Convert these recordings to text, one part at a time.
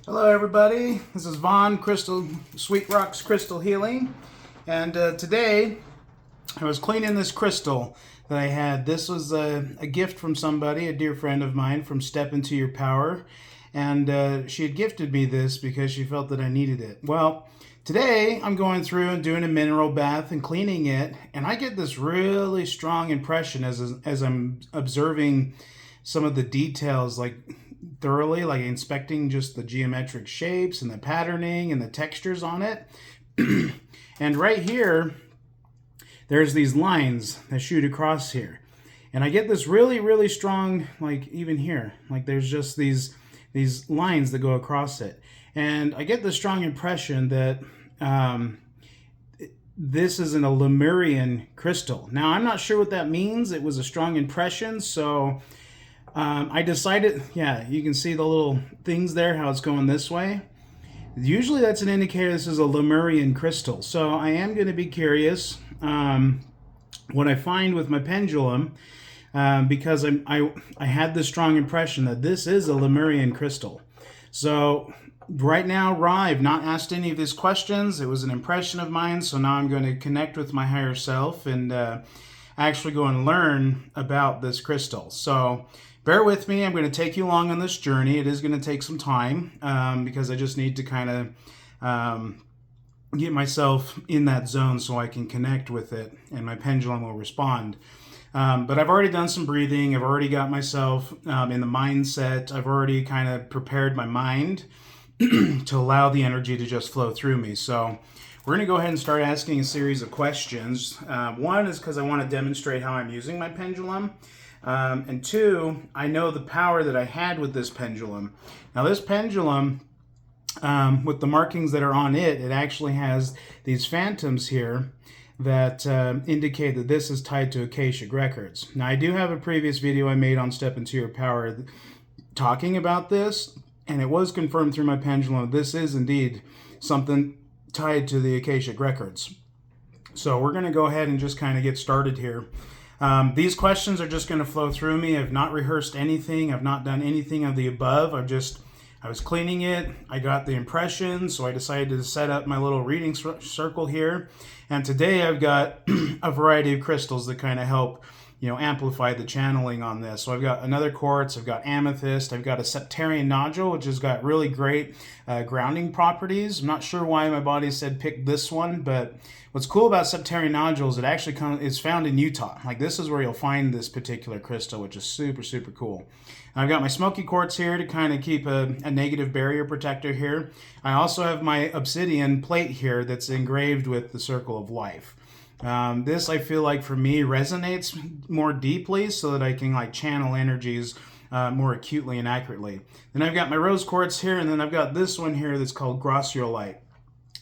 Hello everybody, this is Vaughn, Sweet Roxx Crystal Healing, and today I was cleaning this crystal that I had. This was a gift from somebody, a dear friend of mine from Step Into Your Power, and she had gifted me this because she felt that I needed it. Well, today I'm going through and doing a mineral bath and cleaning it, and I get this really strong impression as I'm observing some of the details, like thoroughly, like inspecting just the geometric shapes and the patterning and the textures on it. And right here, there's these lines that shoot across here. And I get this really, really strong, like even here, like there's just these lines that go across it. And I get the strong impression that this is a Lemurian crystal. Now, I'm not sure what that means. It was a strong impression, so I decided, yeah, you can see the little things there, how it's going this way. Usually that's an indicator this is a Lemurian crystal. So I am going to be curious what I find with my pendulum, because I had this strong impression that this is a Lemurian crystal. So right now, Ra, I've not asked any of these questions. It was an impression of mine, so now I'm going to connect with my higher self and actually go and learn about this crystal. So bear with me. I'm going to take you along on this journey. It is going to take some time because I just need to kind of get myself in that zone so I can connect with it and my pendulum will respond. But I've already done some breathing. I've already got myself in the mindset. I've already kind of prepared my mind to allow the energy to just flow through me. So we're going to go ahead and start asking a series of questions. One is because I want to demonstrate how I'm using my pendulum. And two, I know the power that I had with this pendulum. Now this pendulum, with the markings that are on it, it actually has these phantoms here that indicate that this is tied to Akashic Records. Now I do have a previous video I made on Step Into Your Power talking about this, and it was confirmed through my pendulum. This is indeed something tied to the Akashic Records. So we're going to go ahead and just kind of get started here. These questions are just going to flow through me. I've not rehearsed anything. I've not done anything of the above. I was cleaning it. I got the impression, so I decided to set up my little reading circle here. And today I've got a variety of crystals that kind of help, amplify the channeling on this. So I've got another quartz, I've got amethyst, I've got a septarian nodule, which has got really great grounding properties. I'm not sure why my body said pick this one, but what's cool about septarian nodules, it actually is found in Utah. Like this is where you'll find this particular crystal, which is super, super cool. I've got my smoky quartz here to kind of keep a negative barrier protector here. I also have my obsidian plate here that's engraved with the circle of life. This, I feel like, for me, resonates more deeply so that I can channel energies more acutely and accurately. Then I've got my rose quartz here, and then I've got this one here that's called grossiolite.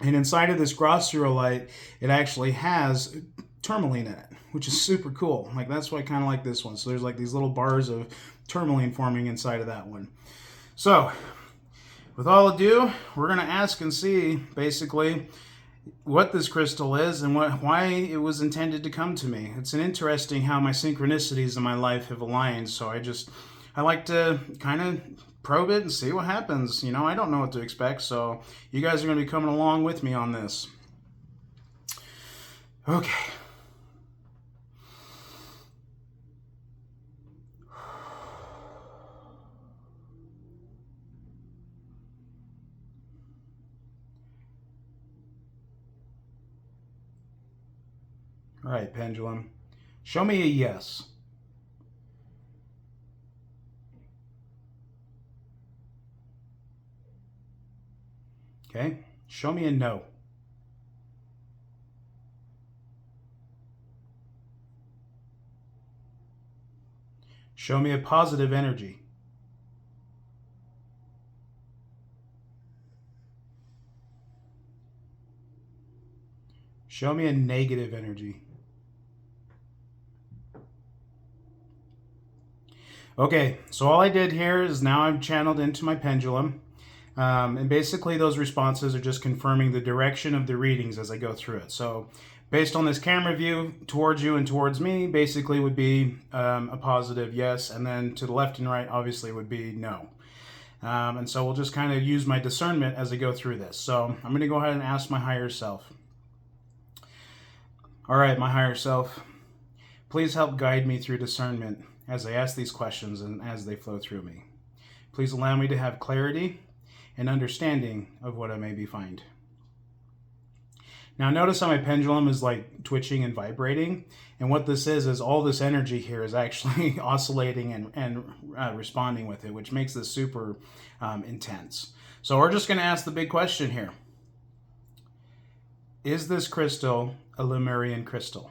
And inside of this grossiolite, it actually has tourmaline in it, which is super cool. That's why I kind of like this one. So there's these little bars of tourmaline forming inside of that one. So with all ado, we're going to ask and see basically what this crystal is and why it was intended to come to me. It's an interesting how my synchronicities in my life have aligned. So I like to kind of probe it and see what happens. I don't know what to expect, so you guys are going to be coming along with me on this. Okay. All right, pendulum. Show me a yes. Okay. Show me a no. Show me a positive energy. Show me a negative energy. Okay, so all I did here is now I'm channeled into my pendulum. And basically those responses are just confirming the direction of the readings as I go through it. So based on this camera view towards you and towards me, basically would be a positive yes, and then to the left and right obviously would be no. And so we'll just kind of use my discernment as I go through this. So I'm going to go ahead and ask my higher self. All right, my higher self, please help guide me through discernment as I ask these questions and as they flow through me. Please allow me to have clarity and understanding of what I may find. Now notice how my pendulum is like twitching and vibrating, and what this is all this energy here is actually oscillating and responding with it, which makes this super intense. So we're just going to ask the big question here. Is this crystal a Lemurian crystal?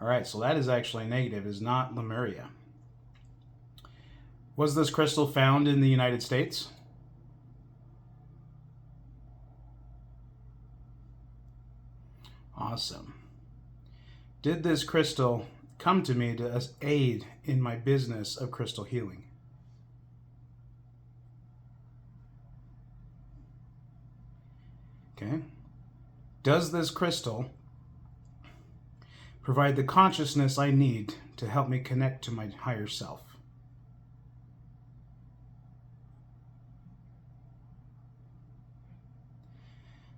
All right, so that is actually negative, is not Lemuria. Was this crystal found in the United States? Awesome. Did this crystal come to me to aid in my business of crystal healing? Okay. Does this crystal provide the consciousness I need to help me connect to my higher self?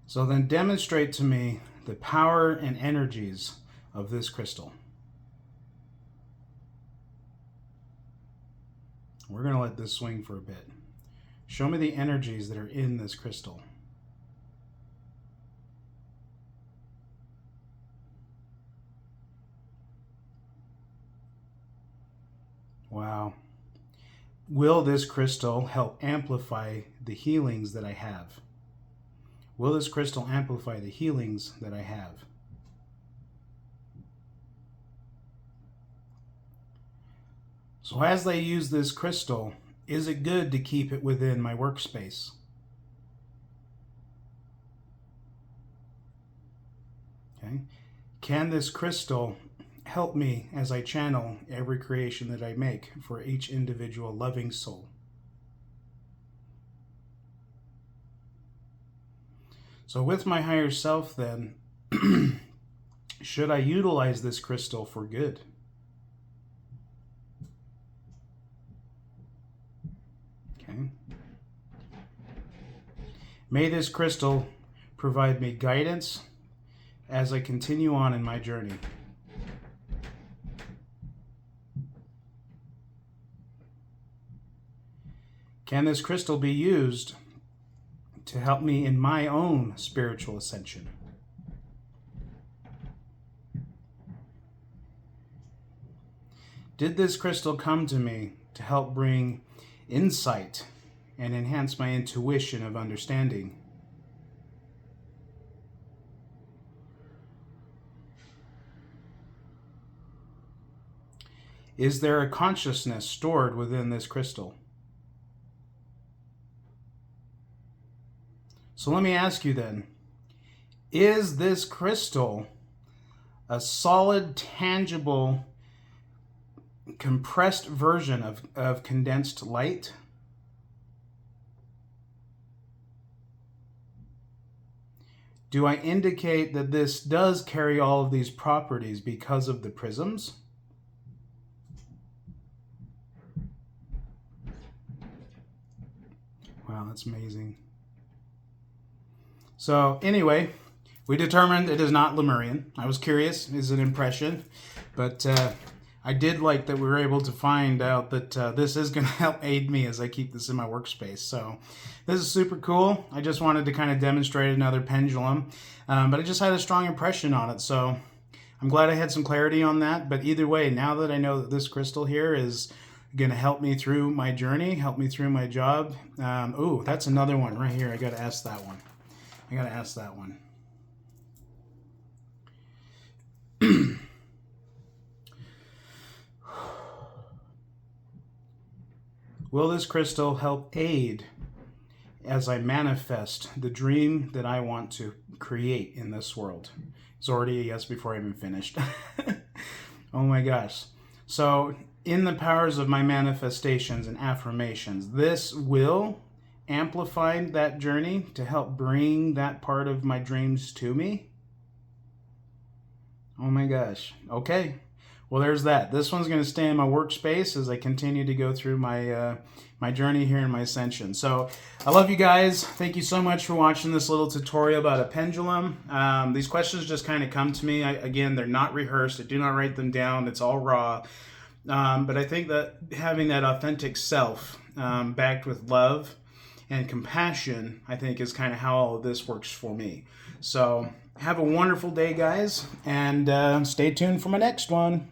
So then demonstrate to me the power and energies of this crystal. We're going to let this swing for a bit. Show me the energies that are in this crystal. Wow. Will this crystal help amplify the healings that I have? Will this crystal amplify the healings that I have? So as I use this crystal, is it good to keep it within my workspace? Okay. Can this crystal help me as I channel every creation that I make for each individual loving soul? So with my higher self then, should I utilize this crystal for good? Okay. May this crystal provide me guidance as I continue on in my journey. Can this crystal be used to help me in my own spiritual ascension? Did this crystal come to me to help bring insight and enhance my intuition of understanding? Is there a consciousness stored within this crystal? So let me ask you then, is this crystal a solid, tangible, compressed version of condensed light? Do I indicate that this does carry all of these properties because of the prisms? Wow, that's amazing. So anyway, we determined it is not Lemurian. I was curious, is it an impression? But I did like that we were able to find out that this is going to help aid me as I keep this in my workspace. So this is super cool. I just wanted to kind of demonstrate another pendulum, but I just had a strong impression on it. So I'm glad I had some clarity on that. But either way, now that I know that this crystal here is going to help me through my journey, help me through my job. Ooh, that's another one right here. I got to ask that one. Will this crystal help aid as I manifest the dream that I want to create in this world? It's already a yes before I even finished. Oh my gosh. So in the powers of my manifestations and affirmations, this will amplified that journey to help bring that part of my dreams to me. Oh my gosh. Okay. Well, there's that. This one's going to stay in my workspace as I continue to go through my my journey here in my ascension. So I love you guys. Thank you so much for watching this little tutorial about a pendulum. These questions just kind of come to me. Again, they're not rehearsed. I do not write them down. It's all raw. But I think that having that authentic self backed with love and compassion, I think, is kind of how all of this works for me. So have a wonderful day, guys, and stay tuned for my next one.